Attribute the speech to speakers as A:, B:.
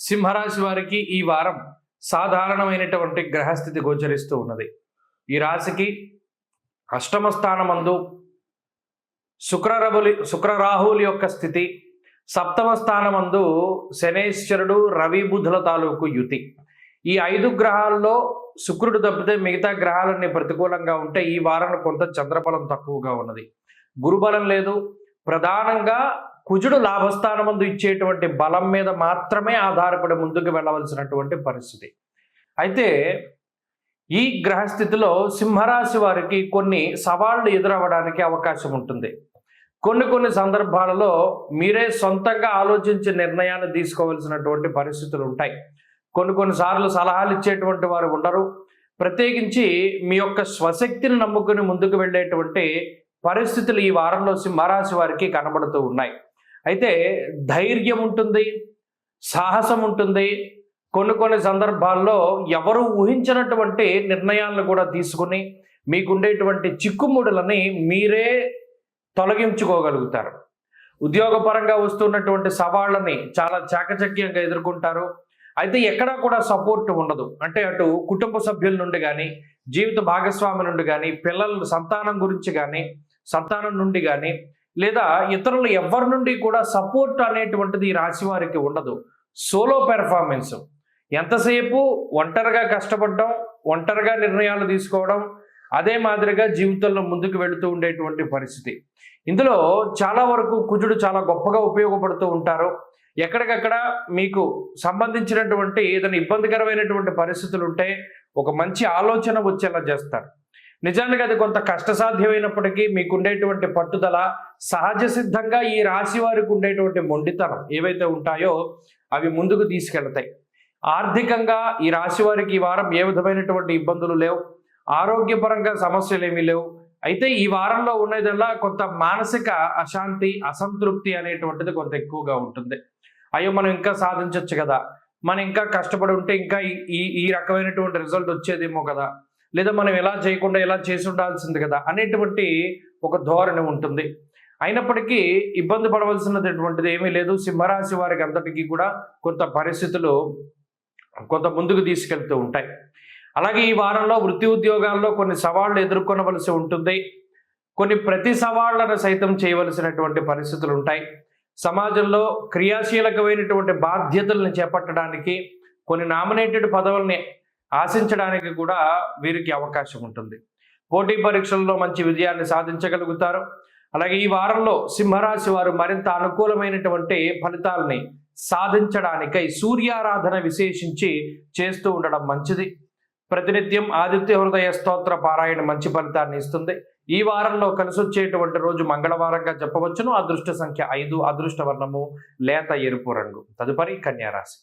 A: సింహరాశి వారికి ఈ వారం సాధారణమైనటువంటి గ్రహస్థితి గోచరిస్తూ ఉన్నది. ఈ రాశికి అష్టమ స్థానమందు శుక్రరాహువుల యొక్క స్థితి, సప్తమ స్థానమందు శనేశ్వరుడు రవి బుధుల తాలూకు యుతి. ఈ 5 గ్రహాల్లో శుక్రుడు తప్పితే మిగతా గ్రహాలన్నీ ప్రతికూలంగా ఉంటే ఈ వారం కొంత చంద్రబలం తక్కువగా ఉన్నది, గురుబలం లేదు. ప్రధానంగా కుజుడు లాభస్థానమందు ఇచ్చేటువంటి బలం మీద మాత్రమే ఆధారపడి ముందుకు వెళ్ళవలసినటువంటి పరిస్థితి. అయితే ఈ గ్రహస్థితిలో సింహరాశి వారికి కొన్ని సవాళ్లు ఎదురవ్వడానికి అవకాశం ఉంటుంది. కొన్ని సందర్భాలలో మీరే సొంతంగా ఆలోచించి నిర్ణయాలు తీసుకోవాల్సినటువంటి పరిస్థితులు ఉంటాయి. కొన్నిసార్లు సలహాలు ఇచ్చేటువంటి వారు ఉండరు. ప్రత్యేకించి మీ యొక్క స్వశక్తిని నమ్ముకుని ముందుకు వెళ్ళేటువంటి పరిస్థితులు ఈ వారంలో సింహరాశి వారికి కనబడుతూ ఉన్నాయి. అయితే ధైర్యం ఉంటుంది, సాహసం ఉంటుంది. కొన్ని సందర్భాల్లో ఎవరు ఊహించినటువంటి నిర్ణయాలను కూడా తీసుకుని మీకుండేటువంటి చిక్కుముడులని మీరే తొలగించుకోగలుగుతారు. ఉద్యోగపరంగా వస్తున్నటువంటి సవాళ్ళని చాలా చాకచక్యంగా ఎదుర్కొంటారు. అయితే ఎక్కడా కూడా సపోర్ట్ ఉండదు. అంటే అటు కుటుంబ సభ్యుల నుండి కానీ, జీవిత భాగస్వామి నుండి కానీ, పిల్లల సంతానం గురించి కానీ, సంతానం నుండి కానీ, లేదా ఇతరులు ఎవరి నుండి కూడా సపోర్ట్ అనేటువంటిది ఈ రాశి వారికి ఉండదు. సోలో పెర్ఫార్మెన్స్, ఎంతసేపు ఒంటరిగా కష్టపడడం, ఒంటరిగా నిర్ణయాలు తీసుకోవడం, అదే మాదిరిగా జీవితంలో ముందుకు వెళుతూ ఉండేటువంటి పరిస్థితి. ఇందులో చాలా వరకు కుజుడు చాలా గొప్పగా ఉపయోగపడుతూ ఉంటారు. ఎక్కడికక్కడ మీకు సంబంధించినటువంటి ఏదైనా ఇబ్బందికరమైనటువంటి పరిస్థితులు ఉంటే ఒక మంచి ఆలోచన వచ్చేలా చేస్తారు. నిజానికి అది కొంత కష్టసాధ్యమైనప్పటికీ మీకు ఉండేటువంటి పట్టుదల, సహజ సిద్ధంగా ఈ రాశి వారికి ఉండేటువంటి మొండితనం ఏవైతే ఉంటాయో అవి ముందుకు తీసుకెళ్తాయి. ఆర్థికంగా ఈ రాశి వారికి ఈ వారం ఏ విధమైనటువంటి ఇబ్బందులు లేవు, ఆరోగ్యపరంగా సమస్యలు ఏమీ లేవు. అయితే ఈ వారంలో ఉన్నదల్లా కొంత మానసిక అశాంతి, అసంతృప్తి అనేటువంటిది కొంత ఎక్కువగా ఉంటుంది. అయ్యో మనం ఇంకా సాధించవచ్చు కదా, మనం ఇంకా కష్టపడి ఉంటే ఇంకా ఈ రకమైనటువంటి రిజల్ట్ వచ్చేదేమో కదా, లేదా మనం ఎలా చేయకుండా ఎలా చేసి ఉండాల్సింది కదా అనేటువంటి ఒక ధోరణి ఉంటుంది. అయినప్పటికీ ఇబ్బంది పడవలసినటువంటిది ఏమీ లేదు. సింహరాశి వారికి అంతటికీ కూడా కొంత పరిస్థితులు కొంత ముందుకు తీసుకెళ్తూ ఉంటాయి. అలాగే ఈ వారంలో వృత్తి ఉద్యోగాల్లో కొన్ని సవాళ్లు ఎదుర్కొనవలసి ఉంటుంది. కొన్ని ప్రతి సవాళ్లను సైతం చేయవలసినటువంటి పరిస్థితులు ఉంటాయి. సమాజంలో క్రియాశీలకమైనటువంటి బాధ్యతలను చేపట్టడానికి, కొన్ని నామినేటెడ్ పదవుల్ని ఆశించడానికి కూడా వీరికి అవకాశం ఉంటుంది. పోటీ పరీక్షల్లో మంచి విజయాన్ని సాధించగలుగుతారు. అలాగే ఈ వారంలో సింహరాశి వారు మరింత అనుకూలమైనటువంటి ఫలితాలని సాధించడానికై సూర్యారాధన విశేషించి చేస్తూ ఉండడం మంచిది. ప్రతినిత్యం ఆదిత్య హృదయ స్తోత్ర పారాయణ మంచి ఫలితాన్ని ఇస్తుంది. ఈ వారంలో కలిసి వచ్చేటువంటి రోజు మంగళవారంగా చెప్పవచ్చును. అదృష్ట సంఖ్య 5, అదృష్ట వర్ణము లేత ఎరుపు రంగు. తదుపరి కన్యారాశి.